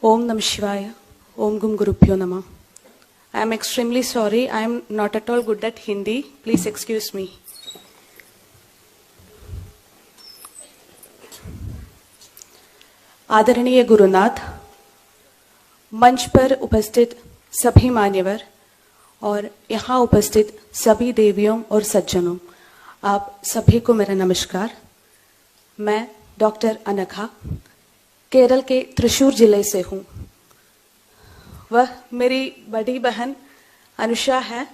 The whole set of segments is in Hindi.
Om Namah Shivaya. Om Gum Gurubhyo Namah. I am extremely sorry. I am not at all good at Hindi. Please excuse me. आदरणीय गुरुनाथ, मंच पर उपस्थित सभी मान्यवर और यहाँ उपस्थित सभी देवियों और सज्जनों, आप सभी को मेरा नमस्कार। मैं डॉक्टर अनघा केरल के त्रिशूर जिले से हूँ। वह मेरी बड़ी बहन अनुषा है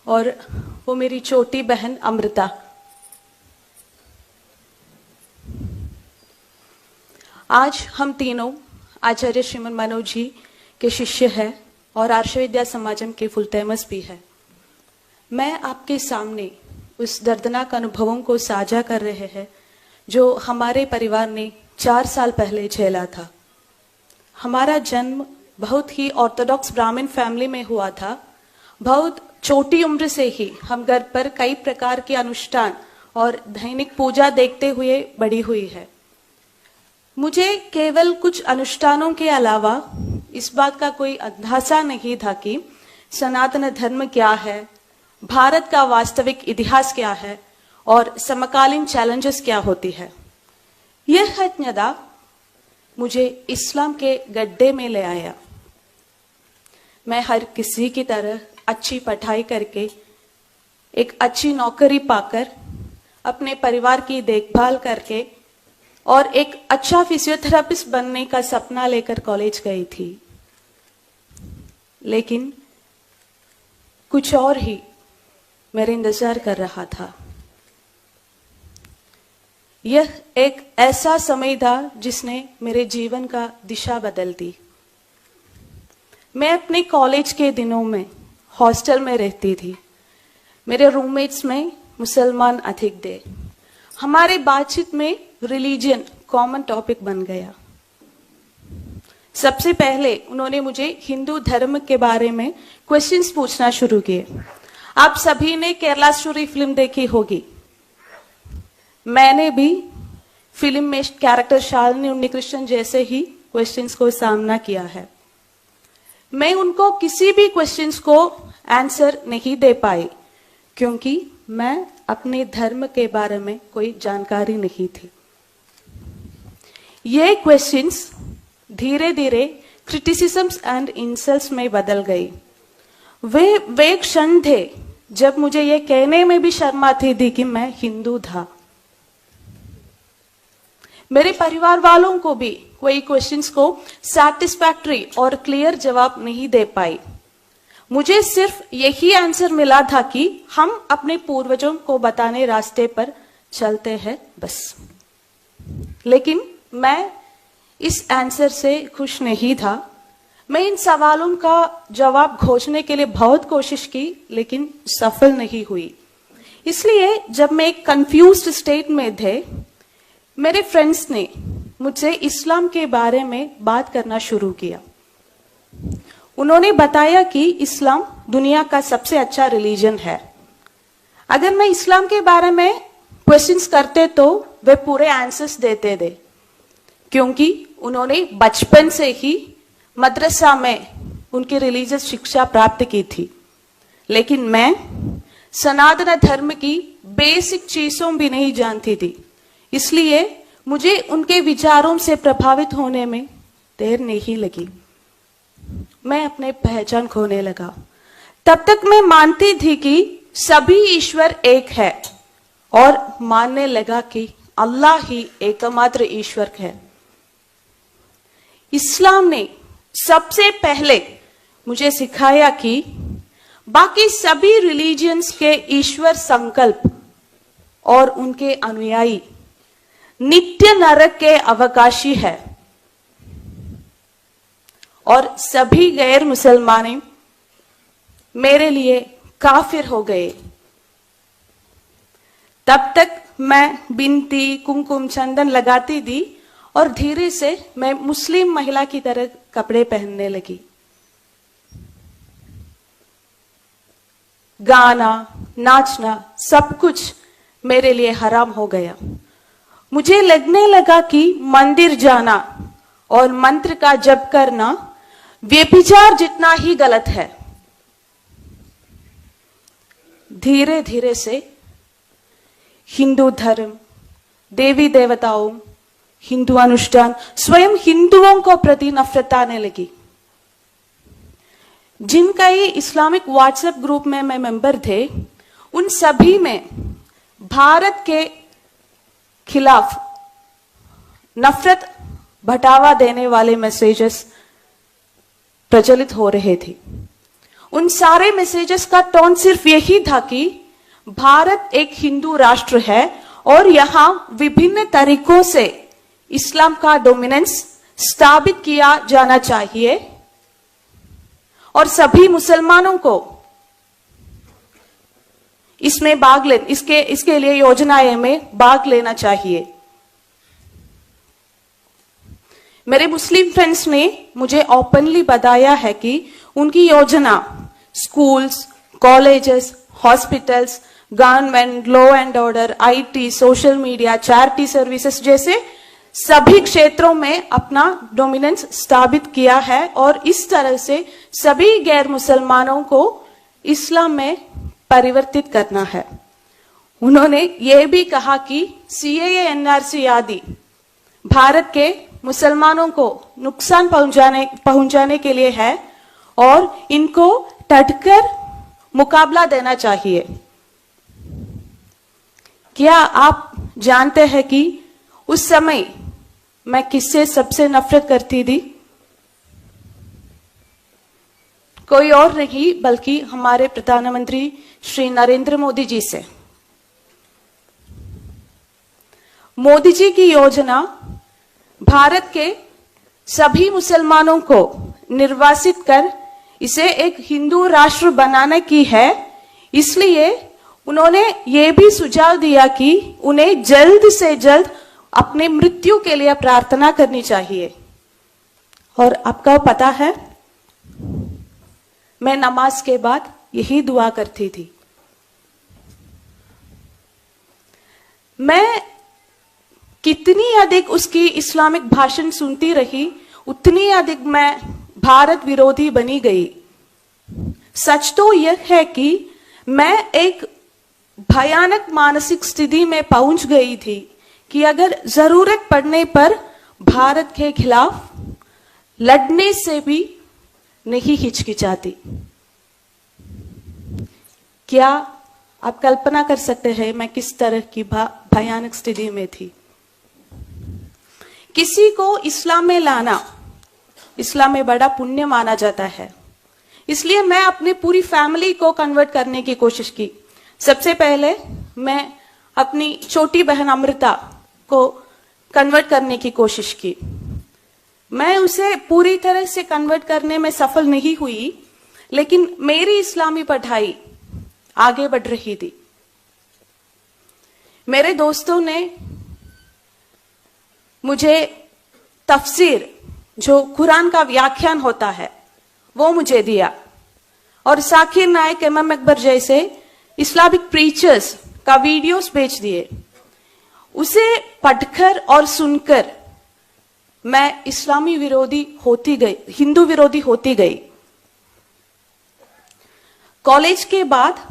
और वो मेरी छोटी बहन अमृता। आज हम तीनों आचार्य श्रीमन मनोज जी के शिष्य हैं और आर्ष विद्या समाजम के फुल टाइमर्स भी है। मैं आपके सामने उस दर्दनाक अनुभवों को साझा कर रहे हैं जो हमारे परिवार ने 4 साल पहले झेला था। हमारा जन्म बहुत ही ऑर्थोडॉक्स ब्राह्मण फैमिली में हुआ था। बहुत छोटी उम्र से ही हम घर पर कई प्रकार के अनुष्ठान और दैनिक पूजा देखते हुए बड़ी हुई है। मुझे केवल कुछ अनुष्ठानों के अलावा इस बात का कोई अंदाजा नहीं था कि सनातन धर्म क्या है, भारत का वास्तविक इतिहास क्या है और समकालीन चैलेंजेस क्या होती है। यह अज्ञता मुझे इस्लाम के गड्ढे में ले आया। मैं हर किसी की तरह अच्छी पढ़ाई करके एक अच्छी नौकरी पाकर अपने परिवार की देखभाल करके और एक अच्छा फिजियोथेरेपिस्ट बनने का सपना लेकर कॉलेज गई थी, लेकिन कुछ और ही मेरे इंतजार कर रहा था। यह एक ऐसा समय था जिसने मेरे जीवन का दिशा बदल दी। मैं अपने कॉलेज के दिनों में हॉस्टल में रहती थी। मेरे रूममेट्स में मुसलमान अधिक थे। हमारे बातचीत में रिलीजन कॉमन टॉपिक बन गया। सबसे पहले उन्होंने मुझे हिंदू धर्म के बारे में क्वेश्चंस पूछना शुरू किए। आप सभी ने केरला स्टोरी फिल्म देखी होगी। मैंने भी फिल्म में कैरेक्टर शालिनी उन्नीकृष्णन जैसे ही क्वेश्चंस को सामना किया है। मैं उनको किसी भी क्वेश्चंस को आंसर नहीं दे पाई क्योंकि मैं अपने धर्म के बारे में कोई जानकारी नहीं थी। ये क्वेश्चंस धीरे धीरे क्रिटिसिज्म्स एंड इंसल्ट्स में बदल गई। वे क्षण थे जब मुझे ये कहने में भी शर्म आती थी कि मैं हिंदू था। मेरे परिवार वालों को भी कोई क्वेश्चंस को सैटिस्फैक्टरी और क्लियर जवाब नहीं दे पाई। मुझे सिर्फ यही आंसर मिला था कि हम अपने पूर्वजों को बताने रास्ते पर चलते हैं बस। लेकिन मैं इस आंसर से खुश नहीं था। मैं इन सवालों का जवाब खोजने के लिए बहुत कोशिश की लेकिन सफल नहीं हुई। इसलिए जब मैं एक कंफ्यूज्ड स्टेट में थे, मेरे फ्रेंड्स ने मुझसे इस्लाम के बारे में बात करना शुरू किया। उन्होंने बताया कि इस्लाम दुनिया का सबसे अच्छा रिलीजन है। अगर मैं इस्लाम के बारे में क्वेश्चंस करते तो वे पूरे आंसर्स देते थे क्योंकि उन्होंने बचपन से ही मदरसा में उनकी रिलीजियस शिक्षा प्राप्त की थी। लेकिन मैं सनातन धर्म की बेसिक चीजों भी नहीं जानती थी। इसलिए मुझे उनके विचारों से प्रभावित होने में देर नहीं लगी। मैं अपने पहचान खोने लगा। तब तक मैं मानती थी कि सभी ईश्वर एक है और मानने लगा कि अल्लाह ही एकमात्र ईश्वर है। इस्लाम ने सबसे पहले मुझे सिखाया कि बाकी सभी रिलीजियंस के ईश्वर संकल्प और उनके अनुयायी नित्य नरक के अवकाशी है और सभी गैर मुसलमान मेरे लिए काफिर हो गए। तब तक मैं बिनती, कुमकुम, चंदन लगाती थी और धीरे से मैं मुस्लिम महिला की तरह कपड़े पहनने लगी। गाना, नाचना सब कुछ मेरे लिए हराम हो गया। मुझे लगने लगा कि मंदिर जाना और मंत्र का जप करना व्यभिचार जितना ही गलत है। धीरे धीरे से हिंदू धर्म, देवी देवताओं, हिंदू अनुष्ठान, स्वयं हिंदुओं को प्रति नफरत आने लगी। जिनका ये इस्लामिक व्हाट्सएप ग्रुप में मैं मेंबर थे, उन सभी में भारत के खिलाफ नफरत भटावा देने वाले मैसेजेस प्रचलित हो रहे थे। उन सारे मैसेजेस का टोन सिर्फ यही था कि भारत एक हिंदू राष्ट्र है और यहां विभिन्न तरीकों से इस्लाम का डोमिनेंस स्थापित किया जाना चाहिए और सभी मुसलमानों को इसमें भाग ले इसके लिए योजनाएं में भाग लेना चाहिए। मेरे मुस्लिम फ्रेंड्स ने मुझे ओपनली बताया है कि उनकी योजना schools, colleges, hospitals, government, law and order, IT, social media, charity services जैसे सभी क्षेत्रों में अपना डोमिनेंस स्थापित किया है और इस तरह से सभी गैर मुसलमानों को इस्लाम में परिवर्तित करना है। उन्होंने ये भी कहा कि सीएए, एनआरसी आदि भारत के मुसलमानों को नुकसान पहुंचाने के लिए है और इनको डटकर मुकाबला देना चाहिए। क्या आप जानते हैं कि उस समय मैं किससे सबसे नफरत करती थी? कोई और नहीं बल्कि हमारे प्रधानमंत्री श्री नरेंद्र मोदी जी से। मोदी जी की योजना भारत के सभी मुसलमानों को निर्वासित कर इसे एक हिंदू राष्ट्र बनाने की है। इसलिए उन्होंने ये भी सुझाव दिया कि उन्हें जल्द से जल्द अपने मृत्यु के लिए प्रार्थना करनी चाहिए। और आपको पता है, मैं नमाज के बाद यही दुआ करती थी। मैं कितनी अधिक उसकी इस्लामिक भाषण सुनती रही, उतनी अधिक मैं भारत विरोधी बनी गई। सच तो यह है कि मैं एक भयानक मानसिक स्थिति में पहुंच गई थी कि अगर जरूरत पड़ने पर भारत के खिलाफ लड़ने से भी नहीं हिचकिचाती। क्या आप कल्पना कर सकते हैं मैं किस तरह की भयानक स्थिति में थी? किसी को इस्लाम में लाना इस्लाम में बड़ा पुण्य माना जाता है, इसलिए मैं अपनी पूरी फैमिली को कन्वर्ट करने की कोशिश की। सबसे पहले मैं अपनी छोटी बहन अमृता को कन्वर्ट करने की कोशिश की। मैं उसे पूरी तरह से कन्वर्ट करने में सफल नहीं हुई, लेकिन मेरी इस्लामी पढ़ाई आगे बढ़ रही थी। मेरे दोस्तों ने मुझे तफसीर, जो कुरान का व्याख्यान होता है, वो मुझे दिया और साकिर नायक, इमाम अकबर जैसे इस्लामिक प्रीचर्स का वीडियोस भेज दिए। उसे पढ़कर और सुनकर मैं इस्लामी विरोधी होती गई, हिंदू विरोधी होती गई। कॉलेज के बाद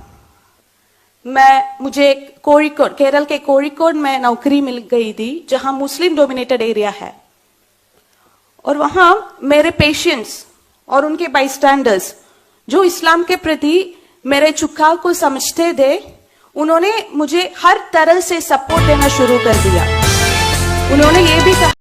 मुझे कोड़िकोड, केरल के कोड़िकोड में नौकरी मिल गई थी, जहां मुस्लिम डोमिनेटेड एरिया है। और वहां मेरे पेशेंट्स और उनके बाईस्टैंडर्स जो इस्लाम के प्रति मेरे झुकाव को समझते थे, उन्होंने मुझे हर तरह से सपोर्ट देना शुरू कर दिया। उन्होंने ये भी कहा